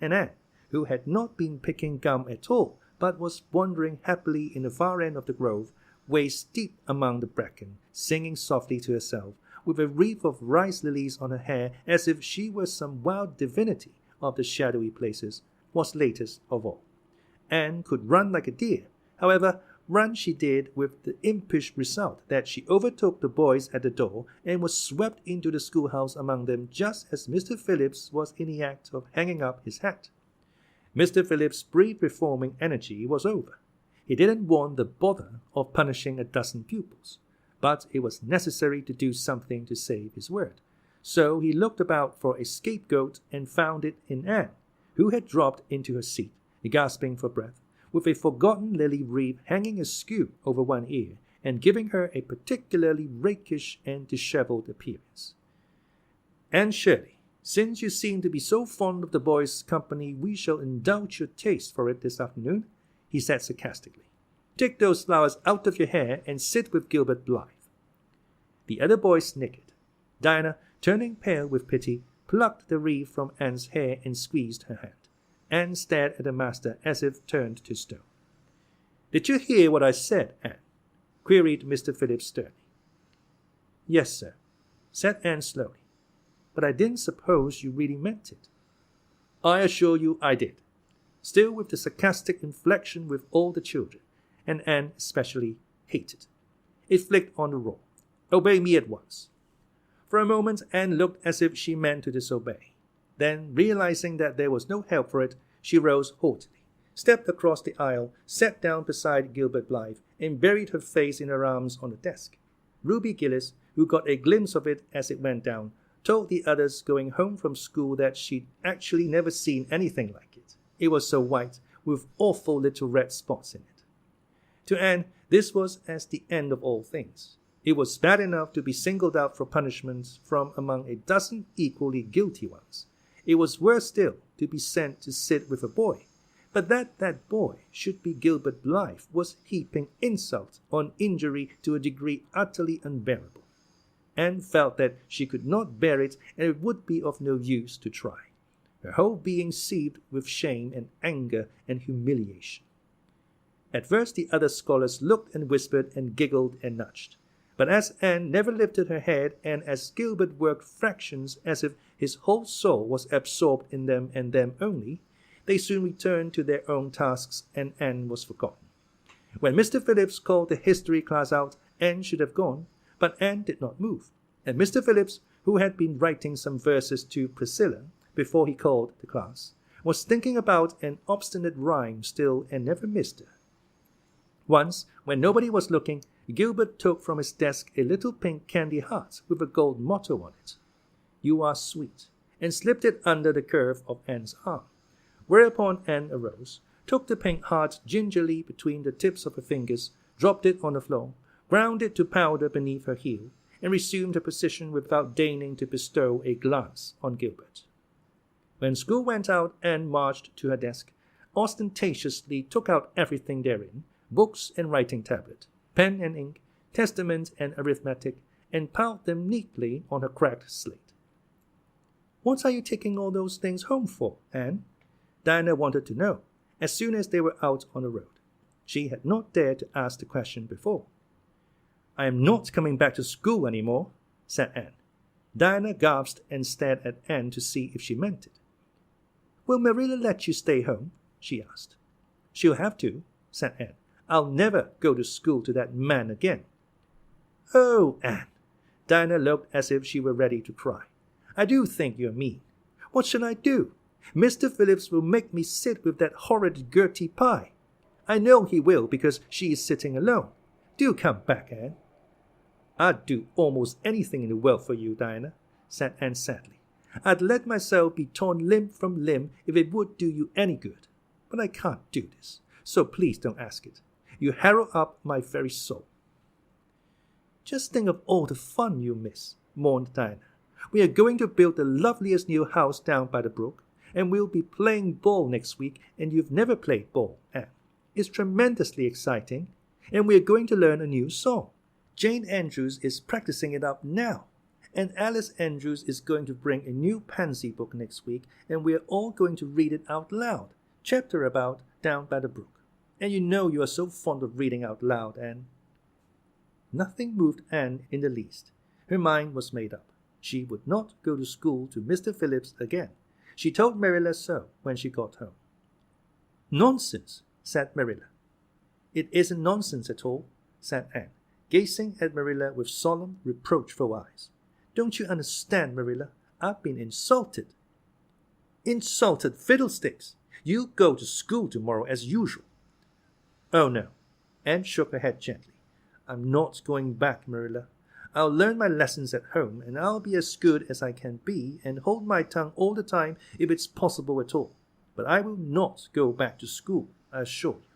Speaker 1: And Anne, who had not been picking gum at all, but was wandering happily in the far end of the grove, waist deep among the bracken, singing softly to herself, with a wreath of rice lilies on her hair as if she were some wild divinity of the shadowy places, was latest of all. Anne could run like a deer. However, run she did with the impish result that she overtook the boys at the door and was swept into the schoolhouse among them just as Mr. Phillips was in the act of hanging up his hat. Mr. Phillips' brief reforming energy was over. He didn't want the bother of punishing 12 pupils, but it was necessary to do something to save his word. So he looked about for a scapegoat and found it in Anne, who had dropped into her seat, gasping for breath, with a forgotten lily wreath hanging askew over one ear and giving her a particularly rakish and disheveled appearance. "Anne Shirley, since you seem to be so fond of the boys' company, we shall indulge your taste for it this afternoon," he said sarcastically. "Take those flowers out of your hair and sit with Gilbert Blythe." The other boys snickered. Diana, turning pale with pity, plucked the wreath from Anne's hair and squeezed her hand. Anne stared at the master as if turned to stone. "Did you hear what I said, Anne?" queried Mr. Phillips sternly. Yes, sir, said Anne slowly. But I didn't suppose you really meant it. I assure you I did, still with the sarcastic inflection with all the children, and Anne especially, hated. It flicked on the roll. Obey me at once. For a moment Anne looked as if she meant to disobey. Then, realizing that there was no help for it, she rose haughtily, stepped across the aisle, sat down beside Gilbert Blythe, and buried her face in her arms on the desk. Ruby Gillis, who got a glimpse of it as it went down, told the others going home from school that she'd actually never seen anything like it. It was so white, with awful little red spots in it. To Anne, this was as the end of all things. It was bad enough to be singled out for punishment from among a dozen equally guilty ones. It was worse still to be sent to sit with a boy. But that boy should be Gilbert Blythe was heaping insult on injury to a degree utterly unbearable. Anne felt that she could not bear it, and it would be of no use to try. Her whole being seethed with shame and anger and humiliation. At first the other scholars looked and whispered and giggled and nudged. But as Anne never lifted her head, and as Gilbert worked fractions as if his whole soul was absorbed in them and them only, they soon returned to their own tasks, and Anne was forgotten. When Mr. Phillips called the history class out, Anne should have gone, but Anne did not move, and Mr. Phillips, who had been writing some verses to Priscilla before he called the class, was thinking about an obstinate rhyme still and never missed her. Once, when nobody was looking, Gilbert took from his desk a little pink candy heart with a gold motto on it, "You are sweet," and slipped it under the curve of Anne's arm. Whereupon Anne arose, took the pink heart gingerly between the tips of her fingers, dropped it on the floor, ground it to powder beneath her heel, and resumed her position without deigning to bestow a glance on Gilbert. When school went out, Anne marched to her desk, ostentatiously took out everything therein, books and writing tablet, pen and ink, testament and arithmetic, and piled them neatly on her cracked slate. "What are you taking all those things home for, Anne?" Diana wanted to know, as soon as they were out on the road. She had not dared to ask the question before. "I am not coming back to school any more," said Anne. Diana gasped and stared at Anne to see if she meant it. "Will Marilla let you stay home?" she asked. "She'll have to," said Anne. "I'll never go to school to that man again." "Oh, Anne!" Diana looked as if she were ready to cry. "I do think you're mean. What shall I do? Mr. Phillips will make me sit with that horrid Gertie Pye. I know he will because she is sitting alone. Do come back, Anne." "I'd do almost anything in the world for you, Diana," said Anne sadly. "I'd let myself be torn limb from limb if it would do you any good. But I can't do this, so please don't ask it. You harrow up my very soul." "Just think of all the fun you miss," mourned Diana. "We are going to build the loveliest new house down by the brook, and we'll be playing ball next week, and you've never played ball, Anne. It's tremendously exciting, and we are going to learn a new song. Jane Andrews is practicing it up now, and Alice Andrews is going to bring a new Pansy book next week, and we are all going to read it out loud, chapter about Down by the Brook. And you know you are so fond of reading out loud, Anne." Nothing moved Anne in the least. Her mind was made up. She would not go to school to Mr. Phillips again. She told Marilla so when she got home. "Nonsense," said Marilla. "It isn't nonsense at all," said Anne, gazing at Marilla with solemn, reproachful eyes. "Don't you understand, Marilla? I've been insulted." "Insulted fiddlesticks! You go to school tomorrow as usual." "Oh, no." Anne shook her head gently. "I'm not going back, Marilla. I'll learn my lessons at home, and I'll be as good as I can be and hold my tongue all the time if it's possible at all. But I will not go back to school, I assure you."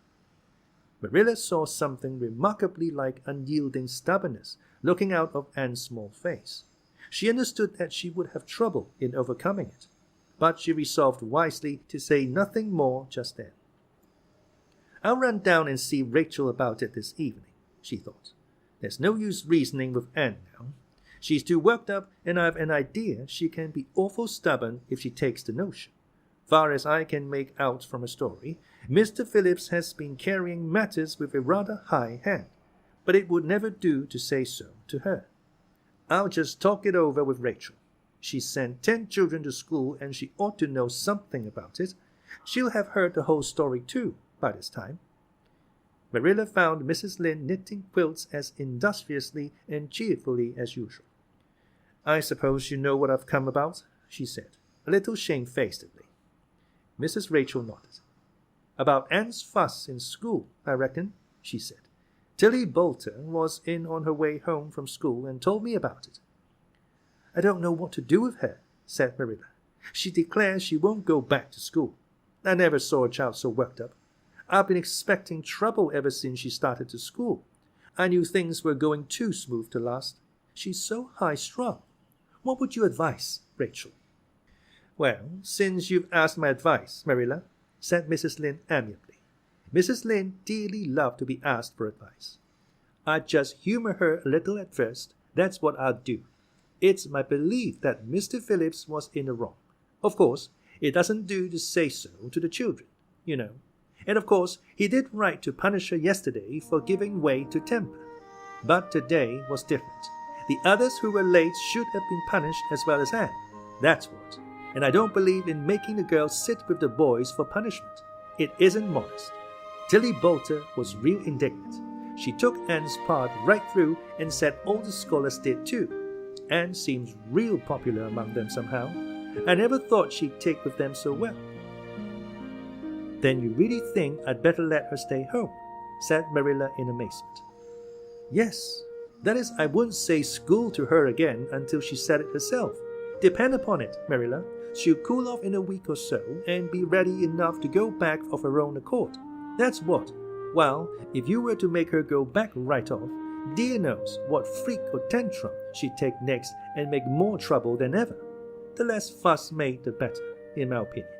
Speaker 1: Marilla saw something remarkably like unyielding stubbornness looking out of Anne's small face. She understood that she would have trouble in overcoming it, but she resolved wisely to say nothing more just then. "I'll run down and see Rachel about it this evening," she thought. "There's no use reasoning with Anne now. She's too worked up, and I've an idea she can be awful stubborn if she takes the notion. Far as I can make out from her story, Mr. Phillips has been carrying matters with a rather high hand, but it would never do to say so to her. I'll just talk it over with Rachel. She sent 10 children to school, and she ought to know something about it. She'll have heard the whole story, too, by this time." Marilla found Mrs. Lynde knitting quilts as industriously and cheerfully as usual. "I suppose you know what I've come about," she said, a little shamefacedly. Mrs. Rachel nodded. "About Anne's fuss in school, I reckon," she said. "Tilly Boulter was in on her way home from school and told me about it." "I don't know what to do with her," said Marilla. "She declares she won't go back to school. I never saw a child so worked up. I've been expecting trouble ever since she started to school. I knew things were going too smooth to last. She's so high-strung. What would you advise, Rachel?" "Well, since you've asked my advice, Marilla," said Mrs. Lynde amiably. Mrs. Lynde dearly loved to be asked for advice. "I'd just humor her a little at first. That's what I'd do. It's my belief that Mr. Phillips was in the wrong. Of course, it doesn't do to say so to the children, you know. And of course, he did right to punish her yesterday for giving way to temper. But today was different. The others who were late should have been punished as well as Anne. That's what. And I don't believe in making the girls sit with the boys for punishment. It isn't modest." Tilly Boulter was real indignant. She took Anne's part right through and said all the scholars did too. Anne seems real popular among them somehow. I never thought she'd take with them so well. "Then you really think I'd better let her stay home?" said Marilla in amazement. "Yes. That is, I wouldn't say school to her again until she said it herself. Depend upon it, Marilla, she'll cool off in a week or so and be ready enough to go back of her own accord. That's what. While, if you were to make her go back right off, dear knows what freak or tantrum she'd take next and make more trouble than ever. The less fuss made, the better, in my opinion.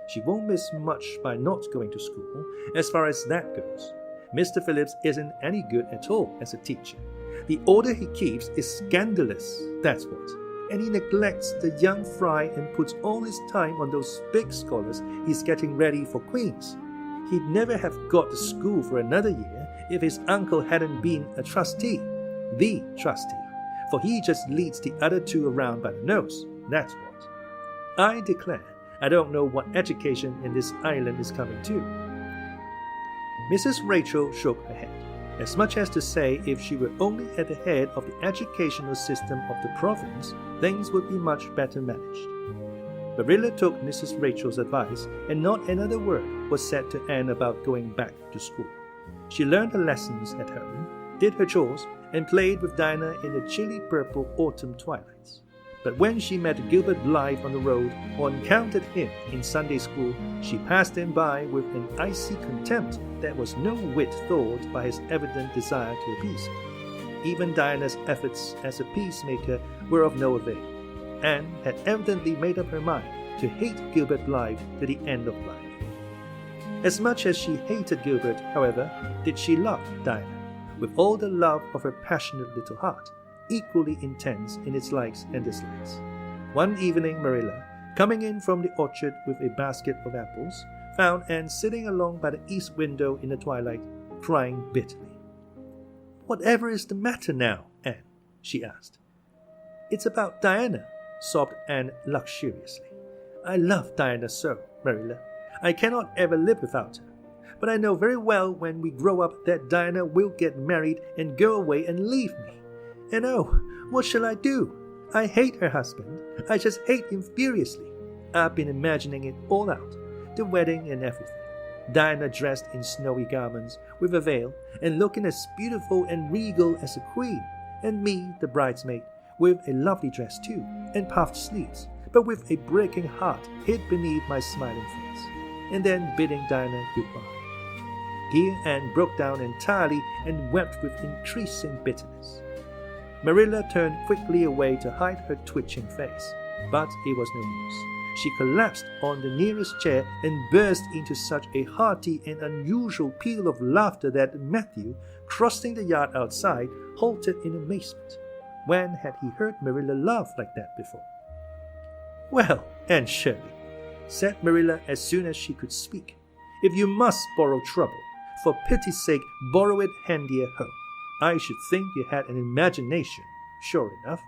Speaker 1: She won't miss much by not going to school, as far as that goes. Mr. Phillips isn't any good at all as a teacher. The order he keeps is scandalous, that's what. And he neglects the young fry and puts all his time on those big scholars he's getting ready for Queen's. He'd never have got to school for another year if his uncle hadn't been a trustee, the trustee, for he just leads the other two around by the nose, that's what. I declare, I don't know what education in this island is coming to." Mrs. Rachel shook her head, as much as to say if she were only at the head of the educational system of the province, things would be much better managed. Marilla took Mrs. Rachel's advice, and not another word was said to Anne about going back to school. She learned her lessons at home, did her chores, and played with Dinah in the chilly purple autumn twilights. But when she met Gilbert Blythe on the road or encountered him in Sunday school, she passed him by with an icy contempt that was no whit thawed by his evident desire to appease her. Even Dinah's efforts as a peacemaker were of no avail. Anne had evidently made up her mind to hate Gilbert Blythe to the end of life. As much as she hated Gilbert, however, did she love Dinah, with all the love of her passionate little heart, equally intense in its likes and dislikes. One evening, Marilla, coming in from the orchard with a basket of apples, found Anne sitting alone by the east window in the twilight, crying bitterly. "Whatever is the matter now, Anne?" she asked. "It's about Diana," sobbed Anne luxuriously. "I love Diana so, Marilla. I cannot ever live without her. But I know very well when we grow up that Diana will get married and go away and leave me. And oh, what shall I do? I hate her husband. I just hate him furiously. I've been imagining it all out, the wedding and everything. Diana dressed in snowy garments, with a veil, and looking as beautiful and regal as a queen, and me, the bridesmaid, with a lovely dress too, and puffed sleeves, but with a breaking heart hid beneath my smiling face, and then bidding Diana goodbye." Here Anne broke down entirely and wept with increasing bitterness. Marilla turned quickly away to hide her twitching face, but it was no use. She collapsed on the nearest chair and burst into such a hearty and unusual peal of laughter that Matthew, crossing the yard outside, halted in amazement. When had he heard Marilla laugh like that before? "Well, Anne Shirley," said Marilla as soon as she could speak, "if you must borrow trouble, for pity's sake borrow it handy at home. I should think you had an imagination. Sure enough,